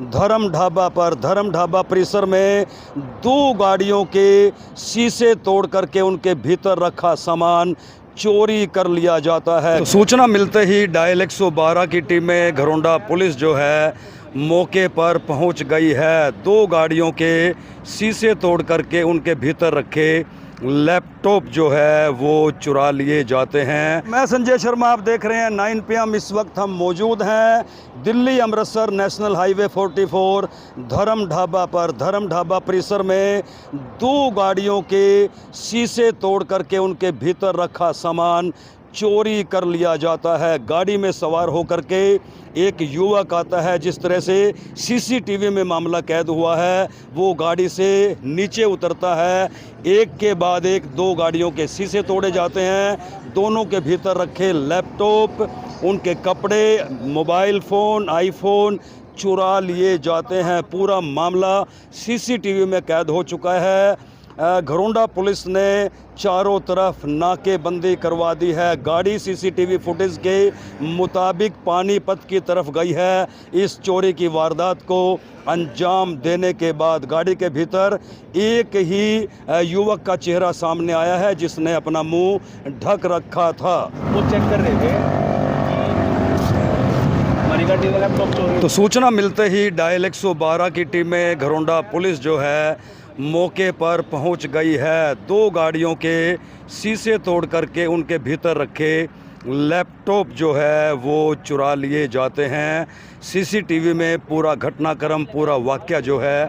धर्म ढाबा परिसर में दो गाड़ियों के शीशे तोड़ करके उनके भीतर रखा सामान चोरी कर लिया जाता है। तो सूचना मिलते ही डायल 112 की टीमें घरोंडा पुलिस जो है मौके पर पहुंच गई है। दो गाड़ियों के शीशे तोड़ करके उनके भीतर रखे लैपटॉप जो है वो चुरा लिए जाते हैं। मैं संजय शर्मा, आप देख रहे हैं 9 PM। इस वक्त हम मौजूद हैं दिल्ली अमृतसर नेशनल हाईवे 44 धर्म ढाबा परिसर में दो गाड़ियों के शीशे तोड़ करके उनके भीतर रखा सामान चोरी कर लिया जाता है। गाड़ी में सवार होकर के एक युवक आता है। जिस तरह से सीसीटीवी में मामला कैद हुआ है, वो गाड़ी से नीचे उतरता है। एक के बाद एक दो गाड़ियों के शीशे तोड़े जाते हैं। दोनों के भीतर रखे लैपटॉप, उनके कपड़े, मोबाइल फ़ोन, आईफोन चुरा लिए जाते हैं। पूरा मामला सीसीटीवी में कैद हो चुका है। घरोंडा पुलिस ने चारों तरफ नाकेबंदी करवा दी है। गाड़ी सीसीटीवी फुटेज के मुताबिक पानीपत की तरफ गई है। इस चोरी की वारदात को अंजाम देने के बाद गाड़ी के भीतर एक ही युवक का चेहरा सामने आया है जिसने अपना मुंह ढक रखा था। वो चेक कर रहे थे हमारी गाड़ी का लैपटॉप चोरी। तो सूचना मिलते ही डायल 112 की टीमें घरोंडा पुलिस जो है मौके पर पहुंच गई है। दो गाड़ियों के शीशे तोड़ करके उनके भीतर रखे लैपटॉप जो है वो चुरा लिए जाते हैं। सीसीटीवी में पूरा घटनाक्रम, पूरा वाकया जो है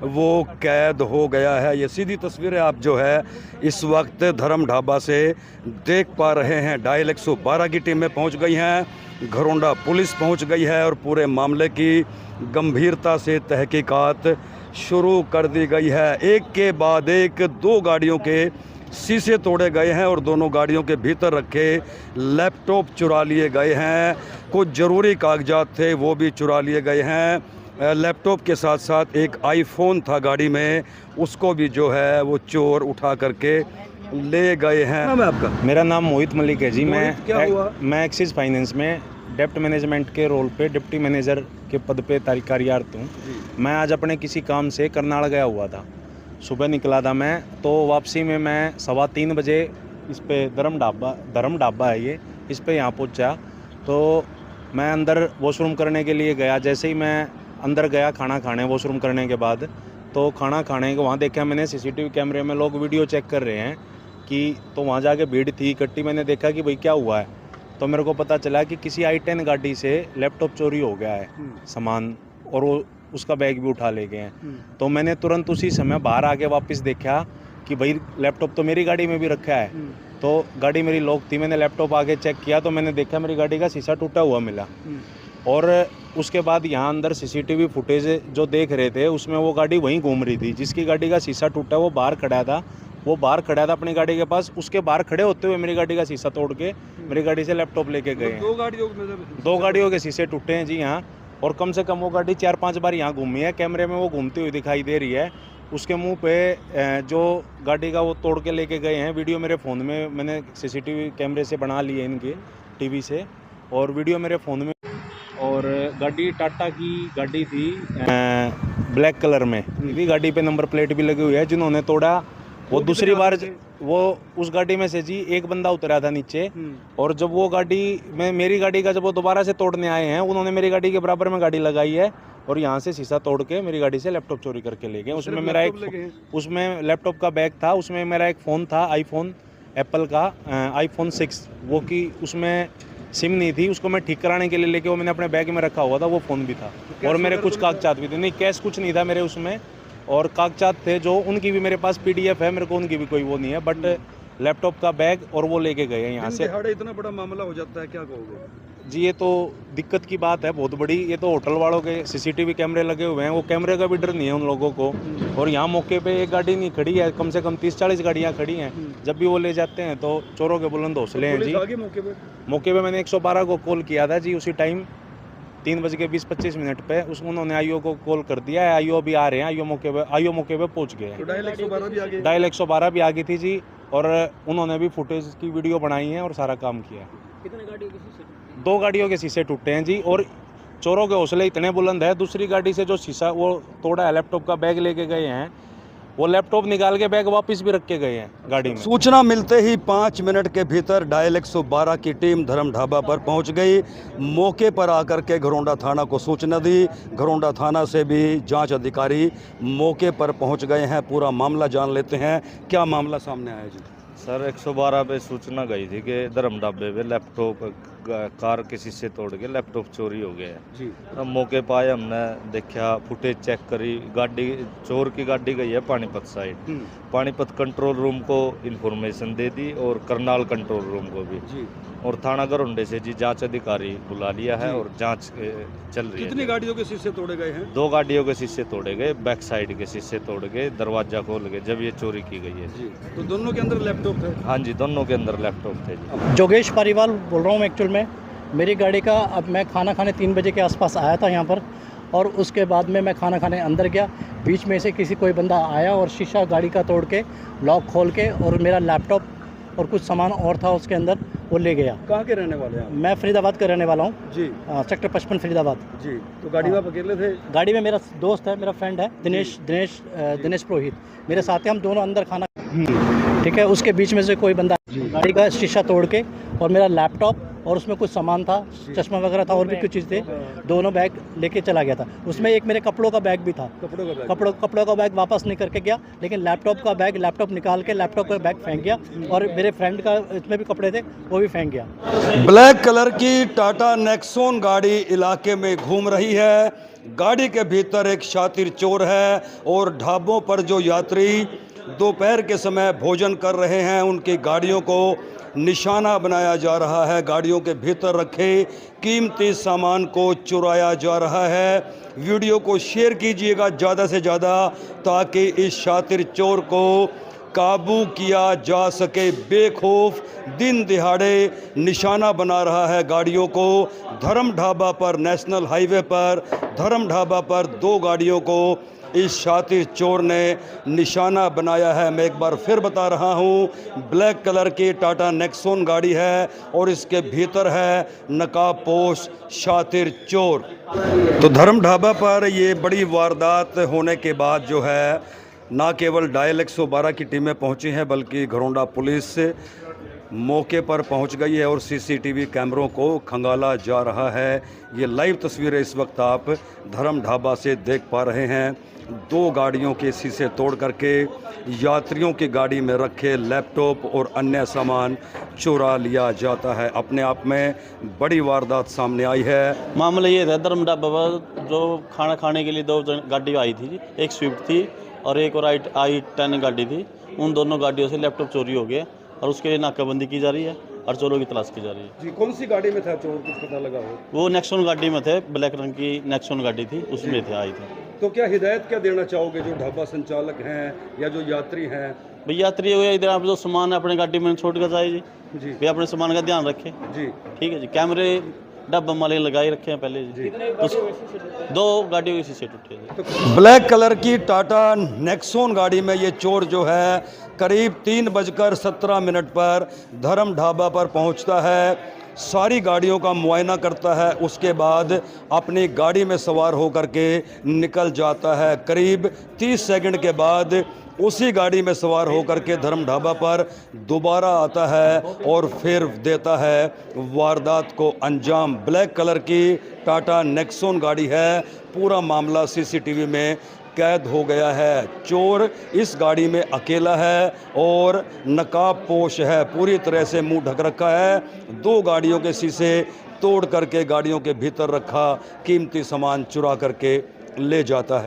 वो कैद हो गया है। ये सीधी तस्वीरें आप जो है इस वक्त धर्म ढाबा से देख पा रहे हैं। डायल 112 की टीमें पहुंच गई हैं, घरोंडा पुलिस पहुंच गई है और पूरे मामले की गंभीरता से तहकीकात शुरू कर दी गई है। एक के बाद एक दो गाड़ियों के शीशे तोड़े गए हैं और दोनों गाड़ियों के भीतर रखे लैपटॉप चुरा लिए गए हैं। कुछ ज़रूरी कागजात थे वो भी चुरा लिए गए हैं। लैपटॉप के साथ साथ एक आईफोन था गाड़ी में, उसको भी जो है वो चोर उठा करके ले गए हैं। नाम है आपका? मेरा नाम मोहित मलिक है जी। क्या हुआ? मैं एक्सिस फाइनेंस में डेप्ट मैनेजमेंट के रोल पे डिप्टी मैनेजर के पद पे कार्यरत हूँ। मैं आज अपने किसी काम से करनाल गया हुआ था। सुबह निकला था मैं, तो वापसी में मैं 3:15 बजे इस पे धर्म ढाबा है ये, इस पे यहाँ पहुँचा। तो मैं अंदर वॉशरूम करने के लिए गया। जैसे ही मैं अंदर गया खाना खाने, वॉशरूम करने के बाद, तो खाना खाने के वहाँ देखा मैंने सीसीटीवी कैमरे में लोग वीडियो चेक कर रहे हैं कि, तो वहाँ जाके भीड़ थी इकट्ठी। मैंने देखा कि भाई क्या हुआ है, तो मेरे को पता चला कि किसी i10 गाड़ी से लैपटॉप चोरी हो गया है सामान, और वो उसका बैग भी उठा ले गए हैं। तो मैंने तुरंत उसी समय बाहर आके वापस देखा कि भाई लैपटॉप तो मेरी गाड़ी में भी रखा है। तो गाड़ी मेरी लॉक थी, मैंने लैपटॉप आके चेक किया तो मैंने देखा मेरी गाड़ी का शीशा टूटा हुआ मिला। और उसके बाद यहाँ अंदर सीसीटीवी फुटेज जो देख रहे थे उसमें वो गाड़ी वहीं घूम रही थी। जिसकी गाड़ी का शीशा टूटा वो बाहर खड़ा था, अपनी गाड़ी के पास। उसके बाहर खड़े होते हुए मेरी गाड़ी का शीशा तोड़ के मेरी गाड़ी से लैपटॉप लेके गए हैं। दो गाड़ियों के शीशे टूटे हैं जी यहाँ। और कम से कम वो गाड़ी 4-5 बार यहाँ घूमी है, कैमरे में वो घूमती हुई दिखाई दे रही है। उसके मुंह पे जो गाड़ी का वो तोड़ के लेके गए हैं, वीडियो मेरे फ़ोन में मैंने सीसीटीवी कैमरे से बना ली है इनके टीवी से, और वीडियो मेरे फ़ोन में। और गाड़ी टाटा की गाड़ी थी, ब्लैक कलर में थी। गाड़ी पे नंबर प्लेट भी लगी हुई है। जिन्होंने तोड़ा वो दूसरी बार वो उस गाड़ी में से जी एक बंदा उतरा था नीचे। और जब वो गाड़ी में मेरी गाड़ी का जब वो दोबारा से तोड़ने आए हैं, उन्होंने मेरी गाड़ी के बराबर में गाड़ी लगाई है और यहाँ से शीशा तोड़ के मेरी गाड़ी से लैपटॉप चोरी करके ले गए। उसमें लैपटॉप का बैग था, उसमें मेरा एक फ़ोन था, आईफोन, एप्पल का iPhone 6, वो कि उसमें सिम नहीं थी, उसको मैं ठीक कराने के लिए लेके वो मैंने अपने बैग में रखा हुआ था। वो फ़ोन भी था और मेरे कुछ कागजात भी थे। नहीं, कैश कुछ नहीं था मेरे उसमें, और कागजात थे जो उनकी भी मेरे पास PDF है, मेरे को उनकी भी कोई वो नहीं है। बट लैपटॉप का बैग और वो लेके गए हैं यहाँ से। इतना बड़ा मामला हो जाता है, क्या कहोगे जी? ये तो दिक्कत की बात है बहुत बड़ी। ये तो होटल वालों के सीसीटीवी कैमरे लगे हुए हैं, वो कैमरे का भी डर नहीं है उन लोगों को। और यहाँ मौके पे एक गाड़ी नहीं खड़ी है, कम से कम 30-40 गाड़ियाँ खड़ी हैं। जब भी वो ले जाते हैं तो चोरों के बुलंद हौसले हैं जी। मौके पे मैंने 112 को कॉल किया था जी। उसी टाइम 3:20-25 पे उन्होंने आईओ को कॉल कर दिया है। आईओ भी आ रहे हैं, आईओ मौके पे पहुंच गए हैं। तो डायल 112 भी आ गई थी जी। और उन्होंने भी फुटेज की वीडियो बनाई है और सारा काम किया है। कितने गाड़ियों के शीशे? 2 गाड़ियों के शीशे टूटे हैं जी। और चोरों के हौसले इतने बुलंद है, दूसरी गाड़ी से जो शीशा वो तोड़ा है, लैपटॉप का बैग लेके गए हैं, वो लैपटॉप निकाल के बैग वापस भी रख के गए हैं गाड़ी में। सूचना मिलते ही 5 मिनट के भीतर डायल 112 की टीम धर्म ढाबा पर पहुंच गई। मौके पर आकर के घरोंडा थाना को सूचना दी। घरोंडा थाना से भी जांच अधिकारी मौके पर पहुंच गए हैं। पूरा मामला जान लेते हैं, क्या मामला सामने आया जी। सर 112 पे सूचना गई थी कि धर्म ढाबे पे लैपटॉप कार के शीशे तोड़ के लैपटॉप चोरी हो गया है जी। अब मौके पर आए, हमने देखा, फुटेज चेक करी, गाड़ी चोर की गाड़ी गई है Panipat side. Panipat control room को इन्फॉर्मेशन दे दी और करनाल कंट्रोल रूम को भी जी। और थाना घरोंडे से जी जांच अधिकारी बुला लिया है जी। और जांच चल रही है। कितनी गाड़ियों के शीशे तोड़े गए हैं? 2 गाड़ियों के शीशे तोड़े गए, बैक साइड के शीशे तोड़ गए, दरवाजा खोल गए जब ये चोरी की गई है जी। तो दोनों के अंदर लैपटॉप थे? हाँ जी, दोनों के अंदर लैपटॉप थे जी। जोगेश पारीवाल बोल रहा हूँ एक्चुअल में। मेरी गाड़ी का अब मैं खाना खाने 3 बजे के आसपास आया था यहाँ पर, और उसके बाद में मैं खाना खाने अंदर गया। बीच में से कोई बंदा आया और शीशा गाड़ी का तोड़ के लॉक खोल के और मेरा लैपटॉप और कुछ सामान और था उसके अंदर, वो ले गया। कहाँ के रहने वाले हैं आप? मैं फरीदाबाद का रहने वाला हूँ जी। सेक्टर 55 फरीदाबाद जी। तो गाड़ी में आप अकेले थे? गाड़ी में मेरा दोस्त है, मेरा फ्रेंड है दिनेश पुरोहित, मेरे साथ हैं। हम दोनों अंदर खाना, ठीक है। उसके बीच में से कोई बंदा गाड़ी का शीशा तोड़ के और मेरा लैपटॉप और उसमें कुछ सामान था, चश्मा वगैरह था और भी कुछ चीज़ थे, दोनों बैग लेके चला गया था। उसमें एक मेरे कपड़ों का बैग भी था। कपड़ों का बैग वापस नहीं करके गया, लेकिन लैपटॉप निकाल के लैपटॉप का बैग फेंक गया, और मेरे फ्रेंड का इसमें भी कपड़े थे, वो भी फेंक गया। ब्लैक कलर की टाटा नेक्सॉन गाड़ी इलाके में घूम रही है। गाड़ी के भीतर एक शातिर चोर है और ढाबों पर जो यात्री दोपहर के समय भोजन कर रहे हैं उनकी गाड़ियों को निशाना बनाया जा रहा है। गाड़ियों के भीतर रखे कीमती सामान को चुराया जा रहा है। वीडियो को शेयर कीजिएगा ज़्यादा से ज़्यादा, ताकि इस शातिर चोर को काबू किया जा सके। बेखौफ दिन दिहाड़े निशाना बना रहा है गाड़ियों को। धर्म ढाबा पर, नेशनल हाईवे पर धर्म ढाबा पर 2 गाड़ियों को इस शातिर चोर ने निशाना बनाया है। मैं एक बार फिर बता रहा हूँ, ब्लैक कलर की टाटा नेक्सॉन गाड़ी है और इसके भीतर है नकाबपोश शातिर चोर। तो धर्म ढाबा पर ये बड़ी वारदात होने के बाद जो है, ना केवल डायल 112 की टीमें पहुंची हैं, बल्कि घरोंडा पुलिस मौके पर पहुंच गई है और सीसीटीवी कैमरों को खंगाला जा रहा है। ये लाइव तस्वीरें इस वक्त आप धर्म ढाबा से देख पा रहे हैं। 2 गाड़ियों के शीशे तोड़ करके यात्रियों की गाड़ी में रखे लैपटॉप और अन्य सामान चुरा लिया जाता है। अपने आप में बड़ी वारदात सामने आई है। मामला ये था, धर्म ढाबा पर जो खाना खाने के लिए 2 गाड़ी आई थी, एक स्विफ्ट थी और एक और i10 गाड़ी थी। उन दोनों गाड़ियों से लैपटॉप चोरी हो गया और उसके लिए नाकाबंदी की जा रही है और चोरों की तलाश की जा रही है। जी, कौन सी गाड़ी में था चोर, कुछ पता लगा हो? वो नेक्सॉन गाड़ी में थे, ब्लैक रंग की नेक्सॉन गाड़ी थी, उसमें थे, आई थी। तो क्या हिदायत क्या देना चाहोगे जो ढाबा संचालक हैं या जो यात्री हैं? भाई यात्री हो या इधर आप जो सामान है अपने गाड़ी में छोड़ कर जाए जी, जी भाई अपने सामान का ध्यान रखें जी। ठीक है जी। कैमरे ढाबा वाले लगाए रखे हैं पहले जी। 2 गाड़ियों के शीशे टूटे जी। तो ब्लैक कलर की टाटा नेक्सॉन गाड़ी में ये चोर जो है करीब 3:17 पर धर्म ढाबा पर पहुंचता है। सारी गाड़ियों का मुआयना करता है, उसके बाद अपनी गाड़ी में सवार होकर के निकल जाता है। करीब 30 सेकंड के बाद उसी गाड़ी में सवार होकर के धर्म ढाबा पर दोबारा आता है और फिर देता है वारदात को अंजाम। ब्लैक कलर की टाटा नेक्सॉन गाड़ी है। पूरा मामला सीसीटीवी में कैद हो गया है। चोर इस गाड़ी में अकेला है और नकाबपोश है, पूरी तरह से मुंह ढक रखा है। 2 गाड़ियों के शीशे तोड़ करके गाड़ियों के भीतर रखा कीमती सामान चुरा करके ले जाता है।